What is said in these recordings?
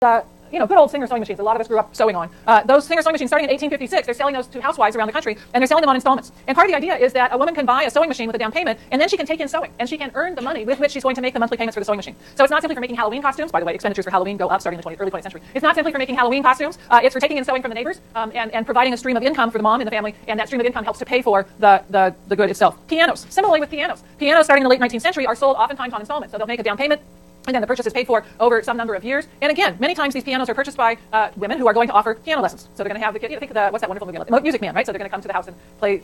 Good old Singer sewing machines. A lot of us grew up sewing on. Those Singer sewing machines, starting in 1856, they're selling those to housewives around the country, and they're selling them on installments. And part of the idea is that a woman can buy a sewing machine with a down payment, and then she can take in sewing, and she can earn the money with which she's going to make the monthly payments for the sewing machine. So it's not simply for making Halloween costumes. By the way, expenditures for Halloween go up starting in the early 20th century. It's not simply for making Halloween costumes. It's for taking in sewing from the neighbors and providing a stream of income for the mom in the family, and that stream of income helps to pay for the good itself. Pianos. Similarly with pianos. Pianos starting in the late 19th century are sold oftentimes on installments. So they'll make a down payment, and then the purchase is paid for over some number of years. And again, many times these pianos are purchased by women who are going to offer piano lessons. So they're going to have the kid, think of what's that wonderful movie? Music Man, right? So they're going to come to the house and play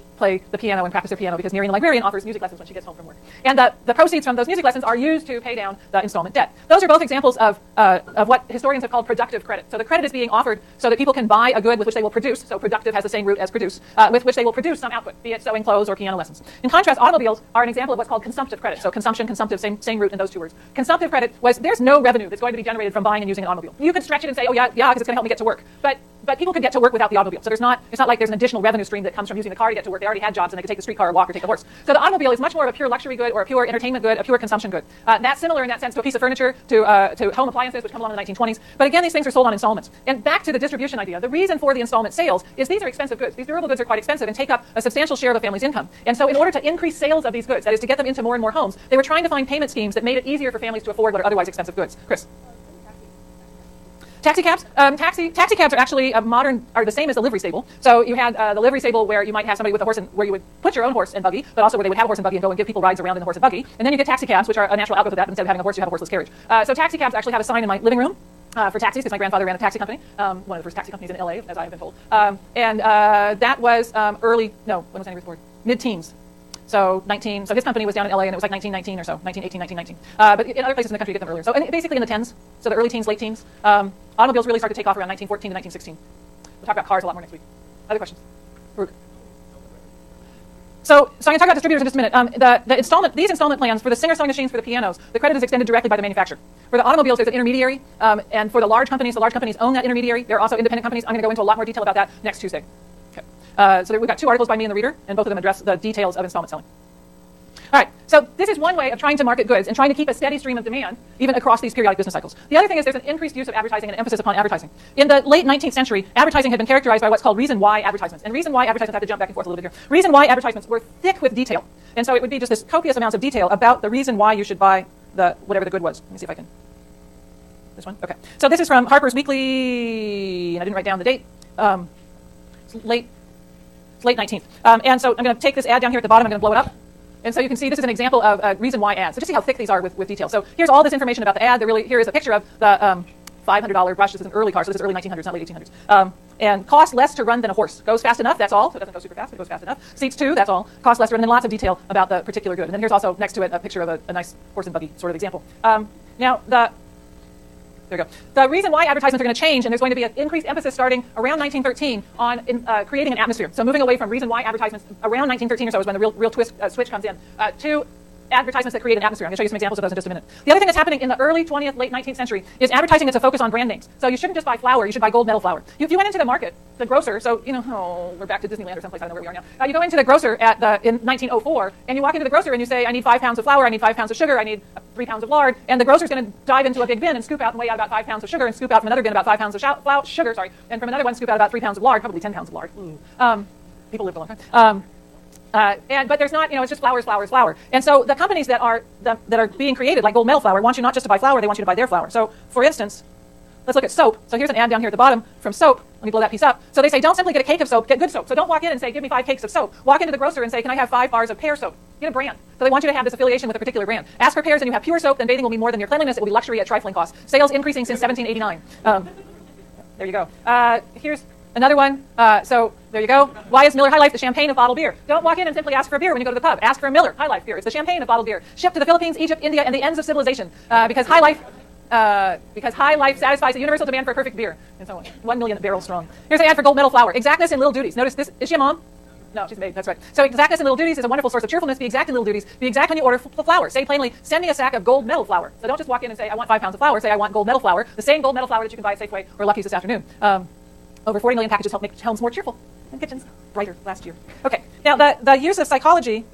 the piano and practice their piano because Marian the librarian offers music lessons when she gets home from work. And the proceeds from those music lessons are used to pay down the installment debt. Those are both examples of what historians have called productive credit. So the credit is being offered so that people can buy a good with which they will produce. So productive has the same root as produce, with which they will produce some output, be it sewing clothes or piano lessons. In contrast, automobiles are an example of what's called consumptive credit. So consumption, consumptive, same root in those two words. Consumptive credit was there's no revenue that's going to be generated from buying and using an automobile. You could stretch it and say, oh yeah, because it's going to help me get to work. But people could get to work without the automobile. So it's not like there's an additional revenue stream that comes from using the car to get to work. They already had jobs and they could take the streetcar or walk or take the horse. So the automobile is much more of a pure luxury good or a pure entertainment good, a pure consumption good. That's similar in that sense to a piece of furniture, to home appliances, which come along in the 1920s. But again, these things are sold on installments. And back to the distribution idea, the reason for the installment sales is these are expensive goods. These durable goods are quite expensive and take up a substantial share of a family's income. And so in order to increase sales of these goods, that is to get them into more and more homes, they were trying to find payment schemes that made it easier for families to afford what are otherwise expensive goods. Chris? Taxi cabs. Taxi cabs are actually are the same as the livery stable. So you had the livery stable where you might have somebody with a horse and where you would put your own horse and buggy, but also where they would have a horse and buggy and go and give people rides around in the horse and buggy. And then you get taxi cabs, which are a natural outgrowth of that. But instead of having a horse, you have a horseless carriage. So taxi cabs actually have a sign in my living room for taxis because my grandfather ran a taxi company, one of the first taxi companies in LA, as I have been told. That was when was Henry born? Mid-teens. So his company was down in LA and it was like 1919 or so, 1918, 1919. But in other places in the country you get them earlier. So basically in the 10s, so the early teens, late teens. Automobiles really start to take off around 1914 to 1916. We'll talk about cars a lot more next week. Other questions? Farouk? So I'm going to talk about distributors in just a minute. These installment plans for the Singer sewing machines, for the pianos, the credit is extended directly by the manufacturer. For the automobiles, there's an intermediary, and for the large companies own that intermediary. There are also independent companies. I'm going to go into a lot more detail about that next Tuesday. So we've got 2 articles by me in the Reader, and both of them address the details of installment selling. All right, so this is one way of trying to market goods and trying to keep a steady stream of demand even across these periodic business cycles. The other thing is there's an increased use of advertising and emphasis upon advertising. In the late 19th century, advertising had been characterized by what's called reason why advertisements. And reason why advertisements, I have to jump back and forth a little bit here. Reason why advertisements were thick with detail. And so it would be just this copious amounts of detail about the reason why you should buy whatever the good was. Let me see if I can. This one? Okay. So this is from Harper's Weekly, and I didn't write down the date. It's late 19th. And so I'm going to take this ad down here at the bottom. I'm going to blow it up. And so you can see this is an example of reason why ads. So just see how thick these are with detail. So here's all this information about the ad. Here is a picture of the $500 brush. This is an early car, so this is early 1900s, not late 1800s. And costs less to run than a horse. Goes fast enough, that's all. So it doesn't go super fast, but it goes fast enough. Seats 2, that's all. Costs less to run, and then lots of detail about the particular good. And then here's also next to it a picture of a nice horse and buggy sort of example. There we go. The reason why advertisements are going to change, and there's going to be an increased emphasis starting around 1913 on creating an atmosphere. So moving away from reason why advertisements around 1913 or so is when the real switch comes in, to advertisements that create an atmosphere. I'm going to show you some examples of those in just a minute. The other thing that's happening in the early 20th, late 19th century is advertising that's a focus on brand names. So you shouldn't just buy flour, you should buy gold medal flour. If you went into the market, the grocer, so, we're back to Disneyland or someplace, I don't know where we are now. You go into the grocer in 1904, and you walk into the grocer and you say, I need 5 pounds of flour, I need 5 pounds of sugar, I need 3 pounds of lard, and the grocer's going to dive into a big bin and scoop out and weigh out about 5 pounds of sugar, and scoop out from another bin about 5 pounds of sugar, and from another one scoop out about 3 pounds of lard, probably 10 pounds of lard. People live a long time. But there's not, it's just flour. And so the companies that are being created, like gold medal flour, want you not just to buy flour, they want you to buy their flour. So, for instance, let's look at soap. So here's an ad down here at the bottom from soap. Let me blow that piece up. So they say, don't simply get a cake of soap, get good soap. So don't walk in and say, give me 5 cakes of soap. Walk into the grocer and say, can I have 5 bars of pear soap? Get a brand. So they want you to have this affiliation with a particular brand. Ask for pears and you have pure soap, then bathing will be more than your cleanliness. It will be luxury at trifling cost. Sales increasing since 1789. There you go. Here's another one. So there you go. Why is Miller High Life the champagne of bottled beer? Don't walk in and simply ask for a beer when you go to the pub. Ask for a Miller High Life beer. It's the champagne of bottled beer. Shipped to the Philippines, Egypt, India, and the ends of civilization. Because High Life satisfies the universal demand for a perfect beer. And so on. 1 million barrels strong. Here's an ad for gold medal flour. Exactness in little duties. Notice this. Is she a mom? No, she's a maid. That's right. So exactness in little duties is a wonderful source of cheerfulness. Be exact in little duties. Be exact when you order flour. Say plainly, send me a sack of gold medal flour. So don't just walk in and say, I want 5 pounds of flour. Say, I want gold medal flour. The same gold medal flour that you can buy at Safeway or Lucky's this afternoon. Over 40 million packages help make homes more cheerful and kitchens brighter last year. Okay, now the use of psychology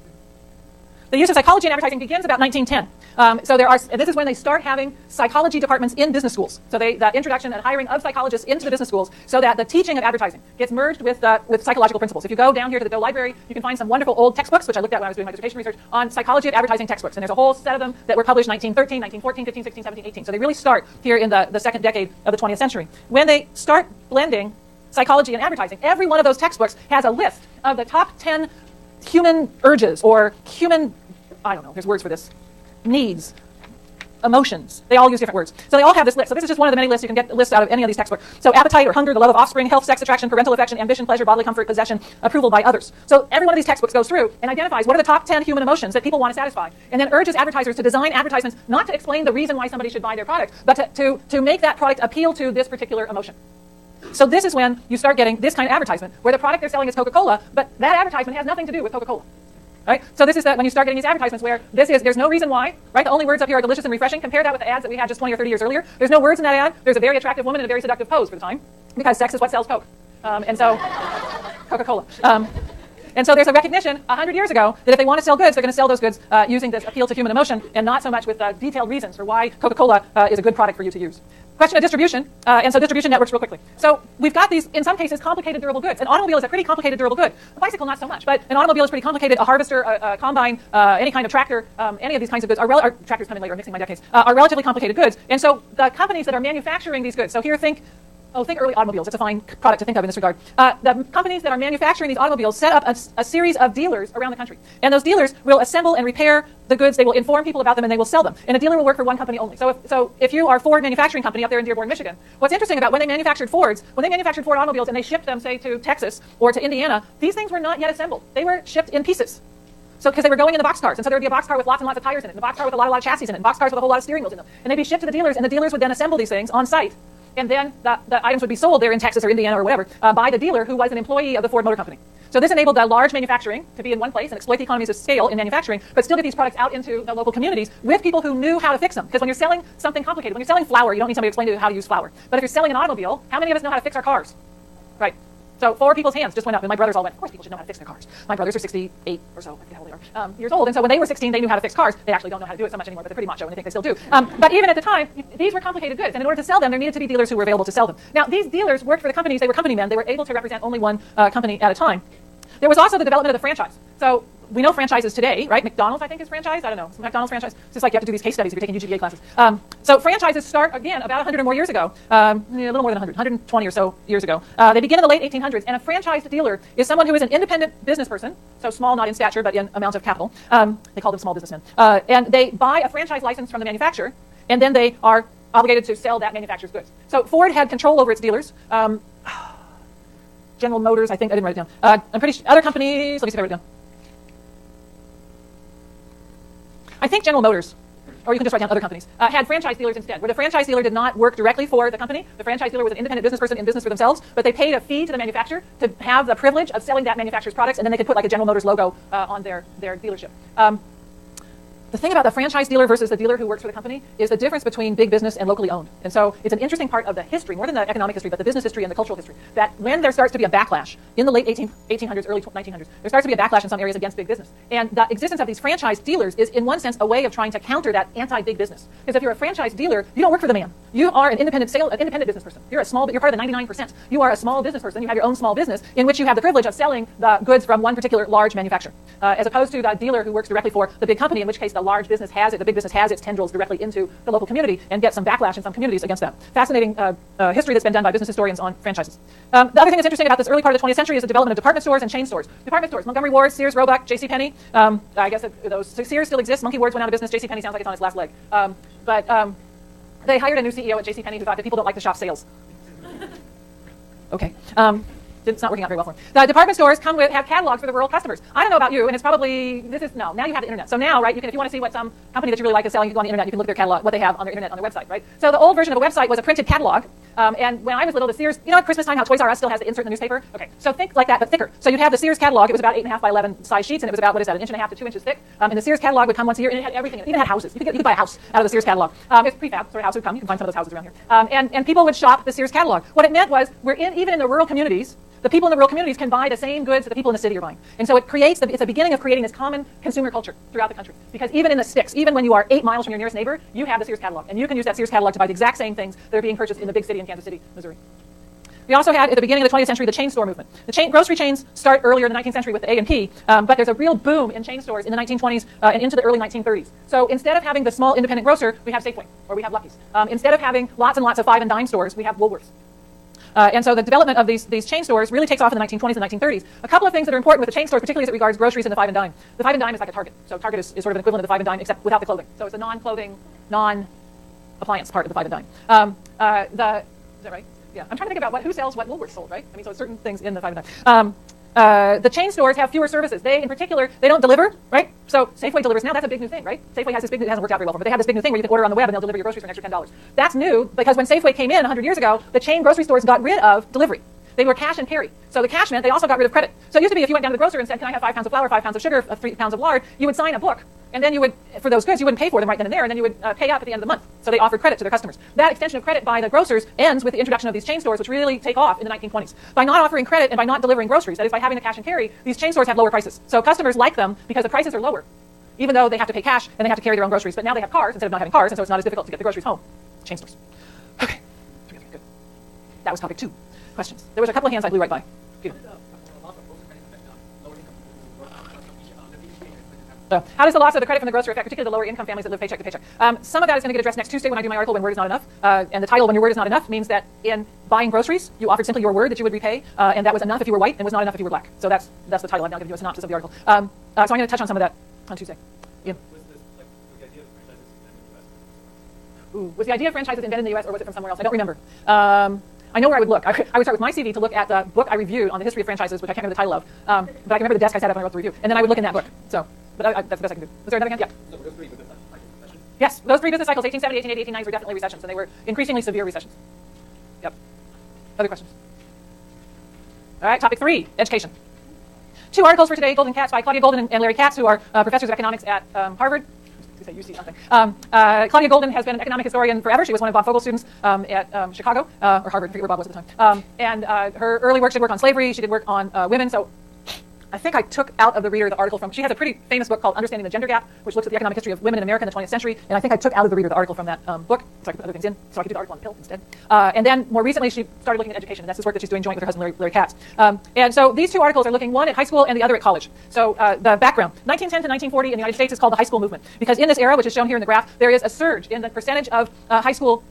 in advertising begins about 1910. So there are, and this is when they start having psychology departments in business schools. So the introduction and hiring of psychologists into the business schools so that the teaching of advertising gets merged with psychological principles. If you go down here to the Doe Library, you can find some wonderful old textbooks, which I looked at when I was doing my dissertation research on psychology of advertising textbooks. And there's a whole set of them that were published 1913, 1914, 15, 16, 17, 18. So they really start here in the second decade of the 20th century. When they start blending psychology and advertising, every one of those textbooks has a list of the top 10 human urges or human, I don't know, there's words for this, needs, emotions. They all use different words. So they all have this list. So this is just one of the many lists. You can get lists out of any of these textbooks. So appetite or hunger, the love of offspring, health, sex, attraction, parental affection, ambition, pleasure, bodily comfort, possession, approval by others. So every one of these textbooks goes through and identifies what are the top 10 human emotions that people want to satisfy, and then urges advertisers to design advertisements not to explain the reason why somebody should buy their product, but to make that product appeal to this particular emotion. So this is when you start getting this kind of advertisement where the product they're selling is Coca-Cola, but that advertisement has nothing to do with Coca-Cola. Right? So this is when you start getting these advertisements where there's no reason why, right? The only words up here are delicious and refreshing. Compare that with the ads that we had just 20 or 30 years earlier. There's no words in that ad. There's a very attractive woman in a very seductive pose for the time, because sex is what sells Coke. And so, Coca-Cola. And so there's a recognition 100 years ago that if they want to sell goods, they're going to sell those goods using this appeal to human emotion and not so much with detailed reasons for why Coca-Cola is a good product for you to use. Question of distribution, and so distribution networks real quickly. So we've got these, in some cases, complicated durable goods. An automobile is a pretty complicated durable good. A bicycle, not so much, but an automobile is pretty complicated. A harvester, a combine, any kind of tractor, any of these kinds of goods, tractors come in later, mixing my decades, are relatively complicated goods. And so the companies that are manufacturing these goods, so here think early automobiles. It's a fine product to think of in this regard. The companies that are manufacturing these automobiles set up a series of dealers around the country. And those dealers will assemble and repair the goods. They will inform people about them, and they will sell them. And a dealer will work for one company only. So if you are Ford Manufacturing Company up there in Dearborn, Michigan, what's interesting about when they manufactured Ford automobiles and they shipped them, say, to Texas or to Indiana, these things were not yet assembled. They were shipped in pieces. So because they were going in the boxcars, and so there would be a boxcar with lots and lots of tires in it, and a boxcar with a lot of chassis in it, and boxcars with a whole lot of steering wheels in them. And they'd be shipped to the dealers, and the dealers would then assemble these things on site. And then the items would be sold there in Texas or Indiana or whatever by the dealer who was an employee of the Ford Motor Company. So this enabled large manufacturing to be in one place and exploit the economies of scale in manufacturing, but still get these products out into the local communities with people who knew how to fix them. Because when you're selling something complicated, when you're selling flour, you don't need somebody to explain to you how to use flour. But if you're selling an automobile, how many of us know how to fix our cars? Right. So 4 people's hands just went up, and my brothers all went, of course people should know how to fix their cars. My brothers are 68 or so, I forget how old they are, years old, and so when they were 16, they knew how to fix cars. They actually don't know how to do it so much anymore, but they're pretty macho, and they think they still do. But even at the time, these were complicated goods, and in order to sell them, there needed to be dealers who were available to sell them. Now, these dealers worked for the companies. They were company men. They were able to represent only one company at a time. There was also the development of the franchise. So we know franchises today, right? McDonald's, I think, is franchise. I don't know. McDonald's franchise. It's just like you have to do these case studies if you're taking UGA classes. So franchises start, again, about 100 or more years ago, a little more than 100, 120 or so years ago. They begin in the late 1800s, and a franchised dealer is someone who is an independent business person, so small not in stature but in amount of capital. They call them small businessmen. And they buy a franchise license from the manufacturer, and then they are obligated to sell that manufacturer's goods. So Ford had control over its dealers. General Motors, I think, I didn't write it down. I'm pretty sure, other companies, let me see if I wrote it down. I think General Motors, or you can just write down other companies, had franchise dealers instead, where the franchise dealer did not work directly for the company. The franchise dealer was an independent business person in business for themselves, but they paid a fee to the manufacturer to have the privilege of selling that manufacturer's products, and then they could put like a General Motors logo on their dealership. The thing about the franchise dealer versus the dealer who works for the company is the difference between big business and locally owned. And so it's an interesting part of the history, more than the economic history, but the business history and the cultural history, that when there starts to be a backlash in the late 1800s, early 1900s, there starts to be a backlash in some areas against big business. And the existence of these franchise dealers is, in one sense, a way of trying to counter that anti-big business. Because if you're a franchise dealer, you don't work for the man. You are an independent business person. You're part of the 99%. You are a small business person. You have your own small business in which you have the privilege of selling the goods from one particular large manufacturer, as opposed to the dealer who works directly for the big company, in which case the large business the big business has its tendrils directly into the local community and gets some backlash in some communities against that. Fascinating history that's been done by business historians on franchises. The other thing that's interesting about this early part of the 20th century is the development of department stores and chain stores. Department stores, Montgomery Ward, Sears, Roebuck, JCPenney. I guess those Sears still exists. Monkey Ward's went out of business. JCPenney sounds like it's on its last leg. But they hired a new CEO at JCPenney who thought that people don't like to shop sales. Okay. It's not working out very well for them. The department stores have catalogs for the rural customers. I don't know about you, and it's probably, now you have the internet. So now, right, if you want to see what some company that you really like is selling, you can go on the internet, you can look at their catalog, what they have on their internet, on their website, right? So the old version of a website was a printed catalog, and when I was little, the Sears, at Christmas time how Toys R Us still has the insert in the newspaper? Okay, so think like that, but thicker. So you'd have the Sears catalog. It was about 8.5 by 11 size sheets, and it was about, 1.5 inches to 2 inches thick. And the Sears catalog would come once a year, and it had everything. It even had houses. You could buy a house out of the Sears catalog. It's prefab, sort of house would come. You can find some of those houses around here. And people would shop the Sears catalog. What it meant was, even in the rural communities, the people in the rural communities can buy the same goods that the people in the city are buying. And so it's a beginning of creating this common consumer culture throughout the country. Because even in the sticks, even when you are 8 miles from your nearest neighbor, you have the Sears catalog. And you can use that Sears catalog to buy the exact same things that are being purchased in the big city in Kansas City, Missouri. We also had, at the beginning of the 20th century, the chain store movement. Grocery chains start earlier in the 19th century with the A&P, but there's a real boom in chain stores in the 1920s and into the early 1930s. So instead of having the small independent grocer, we have Safeway, or we have Lucky's. Instead of having lots and lots of 5 and dime stores, we have Woolworths. And so the development of these chain stores really takes off in the 1920s and 1930s. A couple of things that are important with the chain stores, particularly as it regards groceries and the 5 and dime. The 5 and dime is like a Target. So Target is sort of an equivalent of the 5 and dime, except without the clothing. So it's a non-clothing, non-appliance part of the 5 and dime. Is that right? Yeah, I'm trying to think about who sells what Woolworths sold, right? I mean, so certain things in the 5 and dime. The chain stores have fewer services. They, in particular, they don't deliver, right? So Safeway delivers now. That's a big new thing, right? Safeway has this big new, it hasn't worked out very well for them, but they have this big new thing where you can order on the web and they'll deliver your groceries for an extra $10. That's new because when Safeway came in 100 years ago, the chain grocery stores got rid of delivery. They were cash and carry. So the cash meant they also got rid of credit. So it used to be if you went down to the grocer and said, can I have 5 pounds of flour, 5 pounds of sugar, 3 pounds of lard, you would sign a book. And then you would, for those goods, you wouldn't pay for them right then and there, and then you would pay up at the end of the month. So they offered credit to their customers. That extension of credit by the grocers ends with the introduction of these chain stores, which really take off in the 1920s. By not offering credit and by not delivering groceries, that is by having the cash and carry, these chain stores have lower prices. So customers like them because the prices are lower, even though they have to pay cash and they have to carry their own groceries. But now they have cars instead of not having cars, and so it's not as difficult to get the groceries home. Chain stores. Okay. Good. That was topic 2. Questions? There was a couple of hands I blew right by. Peter. So how does the loss of the credit from the grocer affect particularly the lower income families that live paycheck to paycheck? Some of that is going to get addressed next Tuesday when I do my article, When Word is Not Enough. And the title, When Your Word is Not Enough, means that in buying groceries, you offered simply your word that you would repay, and that was enough if you were white and was not enough if you were black. So that's the title. I've now given you a synopsis of the article. So I'm going to touch on some of that on Tuesday. Ian? Was the idea of franchises invented in the U.S. or was it from somewhere else? I don't remember. I know where I would look. I would start with my CV to look at the book I reviewed on the history of franchises, which I can't remember the title of, but I can remember the desk I sat at when I wrote the review, and then I would look in that book. So, but that's the best I can do. Was there another hand? Yeah. So those 3 business cycles, yes, those 3 business cycles, 1870, 1880, 1890, were definitely recessions, and they were increasingly severe recessions. Yep. Other questions? All right, topic 3, education. 2 articles for today, Golden Cats by Claudia Golden and Larry Katz, who are professors of economics at Harvard. You see something. Claudia Golden has been an economic historian forever. She was one of Bob Fogle's students at Chicago, or Harvard, I forget where Bob was at the time. And her early work, she did work on slavery, she did work on women, so I think I took out of the reader the article from, she has a pretty famous book called Understanding the Gender Gap, which looks at the economic history of women in America in the 20th century, and I think I took out of the reader the article from that book, so I could put other things in, so I could do the article on the pill instead. And then more recently, she started looking at education, and that's this work that she's doing joint with her husband, Larry Katz. And so these 2 articles are looking, one at high school and the other at college. So the background, 1910 to 1940 in the United States is called the high school movement, because in this era, which is shown here in the graph, there is a surge in the percentage of high school,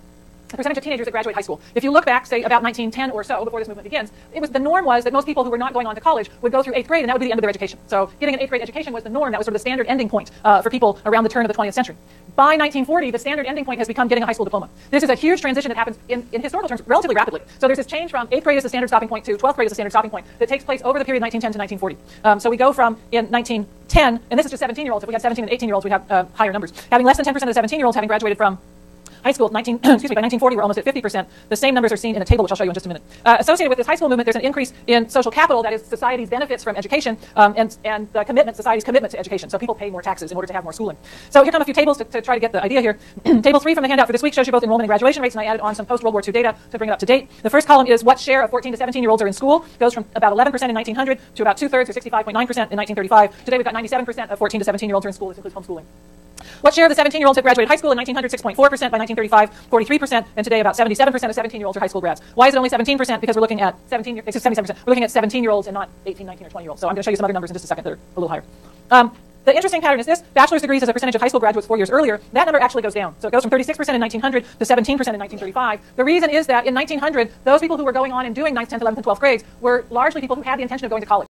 the percentage of teenagers that graduate high school. If you look back, say, about 1910 or so, before this movement begins, the norm was that most people who were not going on to college would go through 8th grade, and that would be the end of their education. So getting an 8th grade education was the norm. That was sort of the standard ending point for people around the turn of the 20th century. By 1940, the standard ending point has become getting a high school diploma. This is a huge transition that happens in historical terms relatively rapidly. So there's this change from 8th grade as the standard stopping point to 12th grade as the standard stopping point that takes place over the period 1910 to 1940. So we go from, in 1910, and this is just 17-year-olds. If we had 17 and 18-year-olds, we'd have higher numbers. Having less than 10% of the 17-year-olds having graduated from high school, by 1940, we're almost at 50%. The same numbers are seen in a table, which I'll show you in just a minute. Associated with this high school movement, there's an increase in social capital, that is, society's benefits from education, and the commitment, society's commitment to education. So people pay more taxes in order to have more schooling. So here come a few tables to try to get the idea here. Table 3 from the handout for this week shows you both enrollment and graduation rates, and I added on some post-World War II data to bring it up to date. The first column is what share of 14 to 17-year-olds are in school. It goes from about 11% in 1900 to about 2/3 or 65.9% in 1935. Today we've got 97% of 14 to 17-year-olds are in school. This includes homeschooling. What share of the 17-year-olds have graduated high school? In 1900, 6.4%. By 1935, 43%. And today, about 77% of 17-year-olds are high school grads. Why is it only 17%? Because we're looking at 77%. We're looking at 17-year-olds and not 18, 19, or 20-year-olds. So I'm going to show you some other numbers in just a second that are a little higher. The interesting pattern is this. Bachelor's degrees as a percentage of high school graduates 4 years earlier, that number actually goes down. So it goes from 36% in 1900 to 17% in 1935. The reason is that in 1900, those people who were going on and doing 9th, 10th, 11th, and 12th grades were largely people who had the intention of going to college.